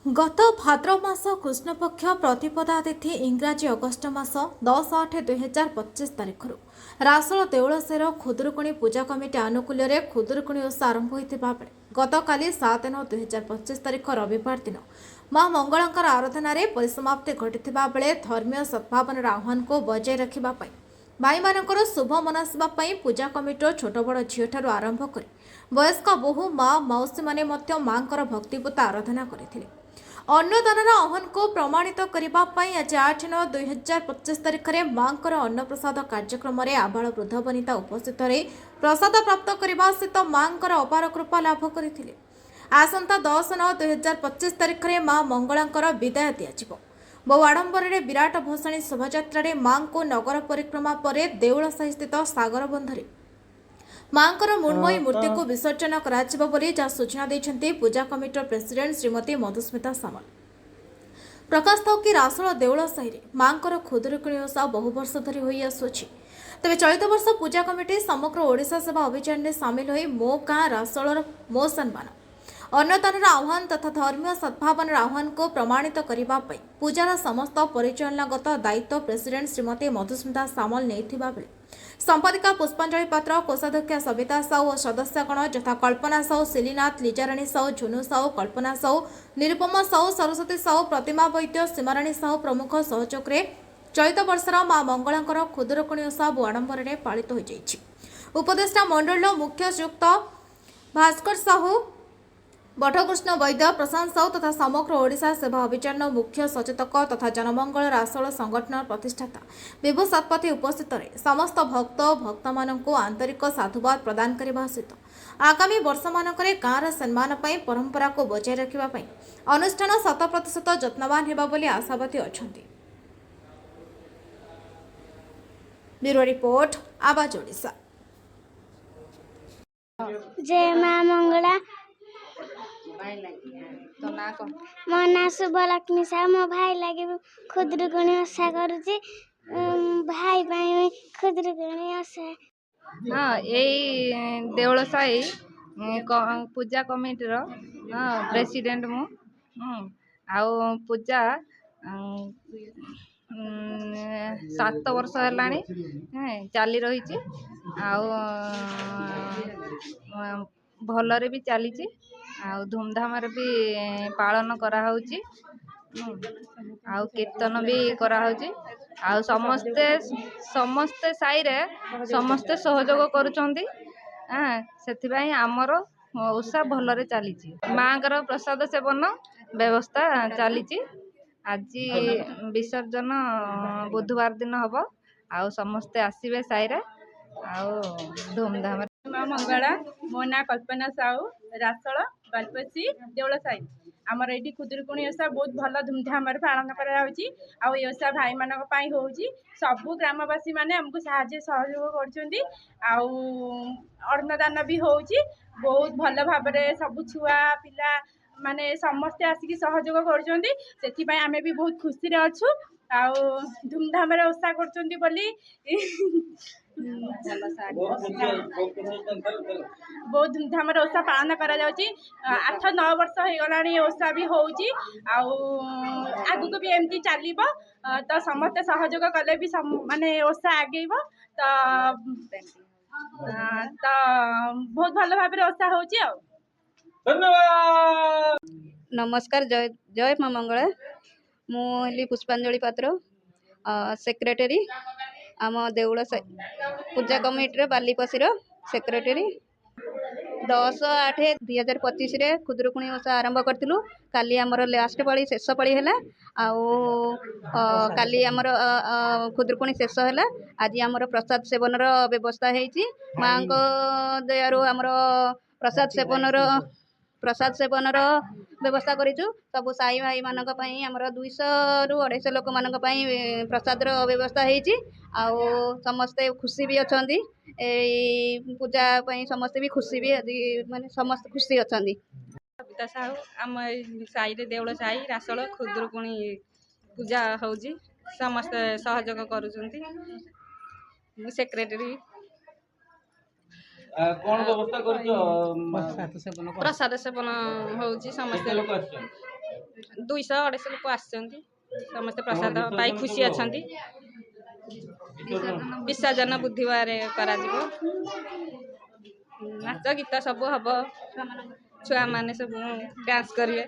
गत भाद्र मास कृष्णपक्ष प्रतिपदा तिथि इंग्राजी अगस्ट मास 10/8/2025 तारिख रासोल देउलसेर खुदुरुकुणी पूजा कमिटी आनुकूल्य रे खुदुरुकुणी ओषा आरंभ होइतिबा बेले गतकाली 7/9/2025 तारिख रविवार दिन मां मंगलांकर आराधना रे परिसमाप्ति घटिथिबा बेले धर्मीय सद्भावनार आह्वान को बजाय रखिबा पई भाईमानଙ୍କର शुभ मनासिबा पई पूजा कमिटीर छोट बड़ झिଅଠାରୁ आरंभ କରି वयस्क बहु मां माउसी माने मध्य मांकर भक्तिपूत आराधना କରିଥିଲେ। अन्नदानर आह्वान को प्रमाणित करने आज 8/9/2025 तारिख में मांकर अन्नप्रसाद कार्यक्रम में आबाल वृद्ध वनिता उपस्थित रही प्रसाद प्राप्त करने सहित मांकर अपार कृपा लाभ करते। आसंता 10/9/2025 तारिख में मां मंगलांकर विदाय दिज्व बहु आडंबर विराट भसाणी शोभायात्रा मां को नगर परिक्रमा पर देउल साही स्थित सागर बंधरे मांकर मृण्मयी मूर्ति को विसर्जन करा सूचना देते पूजा कमिटर प्रेसिडेंट श्रीमती मधुस्मिता सामल। प्रकाश था कि रासोल देउल साही मांकर खुदुरुकुणी ओषा बहु वर्ष धरी होई आसुछि। तेज चलित वर्ष पूजा कमिटी समग्र ओडिशा सेवा अभियान में सामिल हो मो गाँ रासोलर मो सम्मान अन्नदानर आह्वान तथा धर्मीय सद्भावनार आह्वान को प्रमाणित करने पूजार समस्त परिचालनागत दायित्व प्रेसिडेंट श्रीमती मधुस्मिता सामल नेइथिबा बेले संपादिका पुष्पांजलि पात्र कोषाध्यक्षा सविता साहू और सदस्यगण यथा कल्पना साहू शिलीनाथ लिजाराणी साहू झुनू साहू कल्पना साहू निरुपमा साहू सरस्वती साहू प्रतिमा वैद्य सीमाराणी साहू प्रमुख सहयोग में चलित वर्षर मां मंगलांकर खुदुरुकुणी ओषा बहु आडंबर पालित हो जाइछि। उपदेष्टा मंडल मुख्य श्रीयुक्त भास्कर साहू बटकृष्ण वैद्य प्रशांत साहू तथा समग्र ओडिशा सेवा अभियान मुख्य सचेतक तथा जनमंगल रासोल संगठन प्रतिष्ठाता विभू सतपथी उपस्थित रहे समस्त भक्त भक्त मानक आंतरिक साधुवाद प्रदान करने सहित आगामी वर्ष मानकरे गाँवर सम्मान परंपरा को बजाय रखा अनुष्ठान 100% जत्नवान हेबा बोली आशावादी अछंती। ब्यूरो रिपोर्ट आवाज ओडिशा। जय मां मंगला मो ना शुभलक्ष्मी साहू मो भाई लगे खुदुरुकुणी ओषा करुची भाई भाई खुदुरुकुणी ओषा हाँ यही देउल साही पूजा कमिटीर प्रेसिडेंट मु आउ पूजा 7 वर्ष हेलाणी चली रही भलरे भी चली धूमधाम भी पालन कराऊँच आउ कीर्तन भी कराऊँच आउ समस्ते समस्ते साई रे समस्ते सहयोग करुचंदी से आमर ओषा भलरे चली माँकर प्रसाद सेवन व्यवस्था चली आज विसर्जन बुधवार दिन हम आउ समस्ते आसवे साई रे आउ धूमधाम। मां मंगला मो ना कल्पना साहू रासोल बालपसी देउल साही आमर ये खुदुरुकुणी ओषा बहुत भल धूमधाम पालन करा भाई मान होची सबू ग्रामवासी माने हमको साहाय्य सहयोग अन्नदान भी होची बहुत भल भाव सब छुआ पिला माने समस्ते आसिक सहयोग कर आमे भी बहुत खुशी रे अच्छु आउ धूमधाम ओषा कर बहुत धूमधाम ओषा पालन करा 8-9 वर्ष हो गलानी ओषा भी होची आगु भी एमती चलो तो समस्त सहयोग कले भी माने ओषा आगेब तो बहुत भल भाव ओषा होची। नमस्कार जय जय मां मंगला मुझे पुष्पांजलि पात्र सेक्रेटरी आम देउल पूजा कमिटी बालीपसीर सेक्रेटरी 10/8/2025 रे खुदुरुकुणी ओषा आरंभ करूँ काली आमर लास्ट पाली शेष पाली है काली आमर खुदुरुकुणी शेष है आज आमर प्रसाद सेवन व्यवस्था होती माँ दयारू आमर प्रसाद सेवन व्यवस्था करूँ सब साई भाई मानक आमर 200 ରୁ 250 लोक मानक प्रसाद व्यवस्था होती समस्ते खुशी भी अच्छा पूजा समस्ते भी खुशी भी माने समस्त खुशी अच्छा। सविता साहू आम साई देउल साही रासोल खुदुरुकुणी पूजा होची समस्ते सहयोग करुचंती सेक्रेटरी कौन व्यवस्था कर प्रसाद सेवन होची समस्ते 200-250 ଲୋକ ଆସିଛନ୍ତି ସମସ୍ତେ ପ୍ରସାଦ ପାଇ ଖୁସି ଅଛନ୍ତି। ବିସର୍ଜନ ବୁଧବାର କରାଯିବ। ନାଚ ଗୀତ ସବୁ ହବ, ଛୁଆମାନେ ସବୁ ଡ୍ୟାନ୍ସ କରିବେ।